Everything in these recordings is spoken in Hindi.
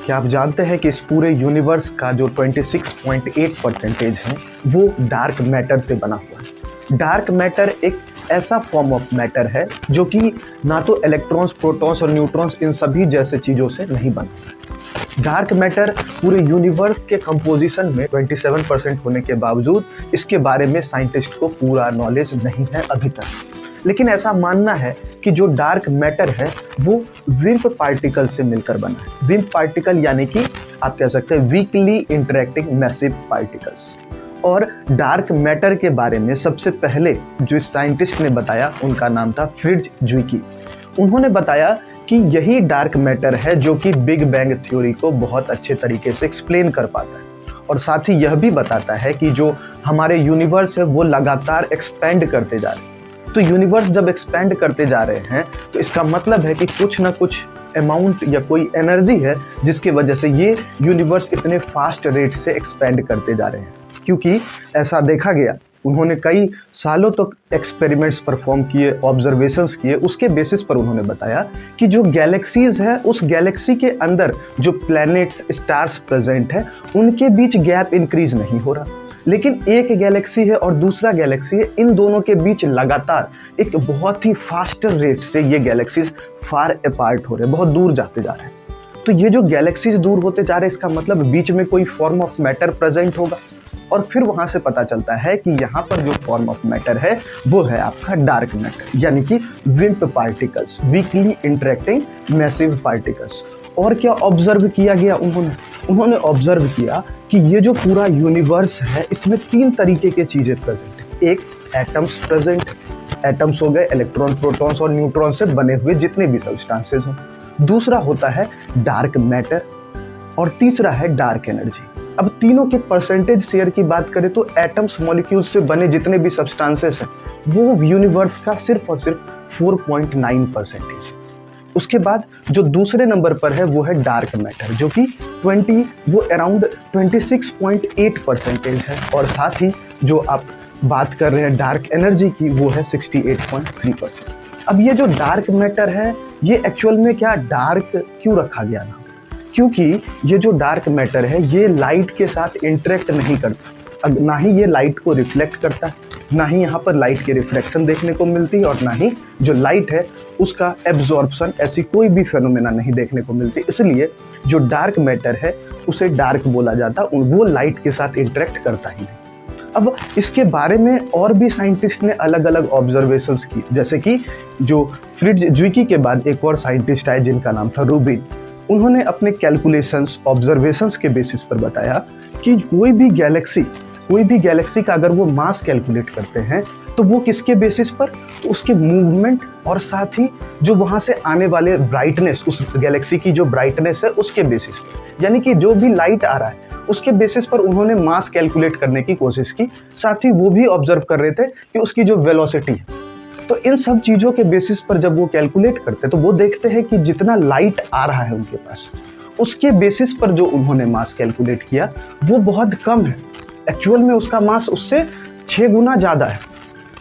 क्या आप जानते हैं कि इस पूरे यूनिवर्स का जो 26.8% है वो डार्क मैटर से बना हुआ है। डार्क मैटर एक ऐसा फॉर्म ऑफ मैटर है जो कि ना तो इलेक्ट्रॉन्स, प्रोटॉन्स और न्यूट्रॉन्स इन सभी जैसे चीज़ों से नहीं बनता। डार्क मैटर पूरे यूनिवर्स के कंपोजिशन में 27% होने के बावजूद इसके बारे में साइंटिस्ट को पूरा नॉलेज नहीं है अभी तक। लेकिन ऐसा मानना है कि जो डार्क मैटर है वो विम्प पार्टिकल से मिलकर बना है। विम्प पार्टिकल यानी कि आप कह सकते हैं वीकली इंटरेक्टिंग मैसिव पार्टिकल्स। और डार्क मैटर के बारे में सबसे पहले जो साइंटिस्ट ने बताया उनका नाम था फ्रिट्ज ज्विकी। उन्होंने बताया कि यही डार्क मैटर है जो कि बिग बैंग थ्योरी को बहुत अच्छे तरीके से एक्सप्लेन कर पाता है और साथ ही यह भी बताता है कि जो हमारे यूनिवर्स है वो लगातार एक्सपेंड करते जा रहे हैं। तो यूनिवर्स जब एक्सपेंड करते जा रहे हैं तो इसका मतलब है कि कुछ ना कुछ अमाउंट या कोई एनर्जी है जिसकी वजह से ये यूनिवर्स इतने फास्ट रेट से एक्सपेंड करते जा रहे हैं। क्योंकि ऐसा देखा गया, उन्होंने कई सालों तक एक्सपेरिमेंट्स परफॉर्म किए, ऑब्जर्वेशंस किए, उसके बेसिस पर उन्होंने बताया कि जो गैलेक्सीज है उस गैलेक्सी के अंदर जो प्लैनेट्स, स्टार्स प्रेजेंट है उनके बीच गैप इंक्रीज नहीं हो रहा। लेकिन एक गैलेक्सी है और दूसरा गैलेक्सी है, इन दोनों के बीच लगातार एक बहुत ही फास्ट रेट से ये गैलेक्सीज फार अपार्ट हो रहे हैं, बहुत दूर जाते जा रहे हैं। तो ये जो गैलेक्सीज दूर होते जा रहे हैं इसका मतलब बीच में कोई फॉर्म ऑफ मैटर प्रेजेंट होगा और फिर वहां से पता चलता है कि यहाँ पर जो फॉर्म ऑफ मैटर है वो है आपका डार्क मैटर यानी कि विम्प particles, weakly interacting massive particles. और क्या ऑब्जर्व किया गया? उन्होंने ऑब्जर्व किया कि ये जो पूरा यूनिवर्स है इसमें 3 तरीके की चीज़ें प्रेजेंट है। एक, एटम्स प्रेजेंट है। एटम्स हो गए इलेक्ट्रॉन, प्रोटॉन्स और न्यूट्रॉन से बने हुए जितने भी सब्सटेंसेस हों। दूसरा होता है डार्क मैटर और तीसरा है डार्क एनर्जी। अब तीनों के परसेंटेज शेयर की बात करें तो एटम्स, मॉलिक्यूल्स से बने जितने भी सब्सटेंसेस हैं वो यूनिवर्स का सिर्फ और सिर्फ 4.9% है। उसके बाद जो दूसरे नंबर पर है वो है डार्क मैटर जो कि वो अराउंड 26.8% है और साथ ही जो आप बात कर रहे हैं डार्क एनर्जी की वो है 68.3%। अब ये जो डार्क मैटर है ये एक्चुअल में क्या डार्क क्यों रखा गया ना? क्योंकि ये जो डार्क मैटर है ये लाइट के साथ इंटरेक्ट नहीं करता, ना ही ये लाइट को रिफ्लेक्ट करता है, ना ही यहाँ पर लाइट की रिफ्लेक्शन देखने को मिलती है और ना ही जो लाइट है उसका एब्जॉर्प्शन, ऐसी कोई भी फेनोमेना नहीं देखने को मिलती। इसलिए जो डार्क मैटर है उसे डार्क बोला जाता, वो लाइट के साथ इंटरेक्ट करता ही नहीं। अब इसके बारे में और भी साइंटिस्ट ने अलग अलग ऑब्जर्वेशंस की, जैसे कि जो फ्रिट्ज ज्विकी के बाद एक और साइंटिस्ट आए जिनका नाम था रूबिन। उन्होंने अपने कैलकुलेशंस, ऑब्जर्वेशंस के बेसिस पर बताया कि कोई भी गैलेक्सी का अगर वो मास कैलकुलेट करते हैं तो वो किसके बेसिस पर? तो उसके मूवमेंट और साथ ही जो वहाँ से आने वाले ब्राइटनेस, उस गैलेक्सी की जो ब्राइटनेस है उसके बेसिस पर, यानी कि जो भी लाइट आ रहा है उसके बेसिस पर उन्होंने मास कैलकुलेट करने की कोशिश की। साथ ही वो भी ऑब्जर्व कर रहे थे कि उसकी जो वेलोसिटी है, तो इन सब चीज़ों के बेसिस पर जब वो कैलकुलेट करते तो वो देखते हैं कि जितना लाइट आ रहा है उनके पास, उसके बेसिस पर जो उन्होंने मास कैलकुलेट किया वो बहुत कम है। एक्चुअल में उसका मास उससे 6 गुना ज़्यादा है।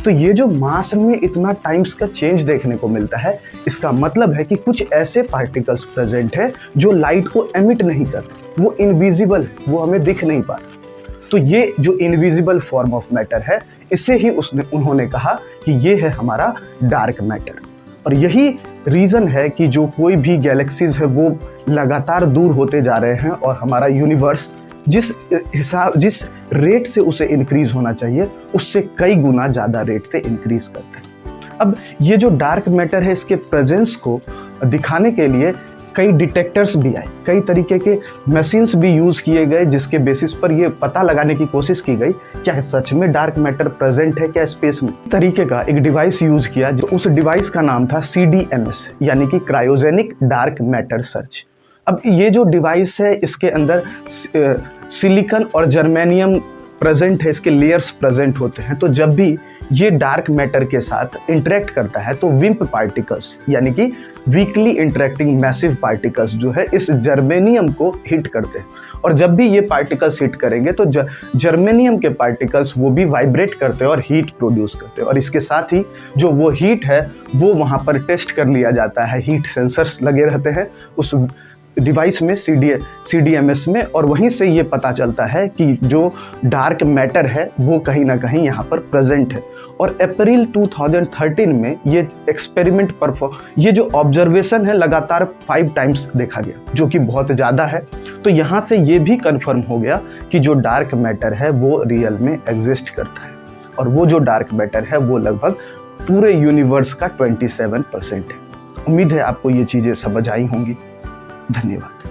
तो ये जो मास में इतना टाइम्स का चेंज देखने को मिलता है, इसका मतलब है कि कुछ ऐसे पार्टिकल्स प्रेजेंट है जो लाइट को एमिट नहीं करते, वो इनविजिबल है, वो हमें दिख नहीं पाता। तो ये जो इनविजिबल फॉर्म ऑफ मैटर है इसे ही उन्होंने कहा कि ये है हमारा डार्क मैटर। और यही रीज़न है कि जो कोई भी गैलेक्सीज है वो लगातार दूर होते जा रहे हैं और हमारा यूनिवर्स जिस रेट से उसे इंक्रीज होना चाहिए उससे कई गुना ज़्यादा रेट से इंक्रीज करता है। अब ये जो डार्क मैटर है इसके प्रेजेंस को दिखाने के लिए कई डिटेक्टर्स भी आए, कई तरीके के मशीन्स भी यूज़ किए गए जिसके बेसिस पर ये पता लगाने की कोशिश की गई क्या है सच में डार्क मैटर प्रेजेंट है क्या स्पेस में। तरीके का एक डिवाइस यूज़ किया, जो उस डिवाइस का नाम था CDMS यानी कि क्रायोजेनिक डार्क मैटर सर्च। अब ये जो डिवाइस है इसके अंदर सिलिकॉन और जर्मेनियम प्रेजेंट है, इसके लेयर्स प्रेजेंट होते हैं। तो जब भी ये डार्क मैटर के साथ इंटरेक्ट करता है तो विम्प पार्टिकल्स यानी कि वीकली इंटरेक्टिंग मैसिव पार्टिकल्स जो है इस जर्मेनियम को हिट करते हैं और जब भी ये पार्टिकल्स हिट करेंगे तो जर्मेनियम के पार्टिकल्स वो भी वाइब्रेट करते हैं और हीट प्रोड्यूस करते हैं। और इसके साथ ही जो वो हीट है वो वहाँ पर टेस्ट कर लिया जाता है, हीट सेंसर्स लगे रहते हैं उस डिवाइस में CDMS में, और वहीं से ये पता चलता है कि जो डार्क मैटर है वो कहीं ना कहीं यहाँ पर प्रेजेंट है। और अप्रैल 2013 में ये एक्सपेरिमेंट ये जो ऑब्जर्वेशन है लगातार 5 टाइम्स देखा गया, जो कि बहुत ज़्यादा है। तो यहाँ से ये भी कंफर्म हो गया कि जो डार्क मैटर है वो रियल में एग्जिस्ट करता है, और वो जो डार्क मैटर है वो लगभग पूरे यूनिवर्स का 27% है। उम्मीद है आपको ये चीज़ें समझ आई होंगी। धन्यवाद।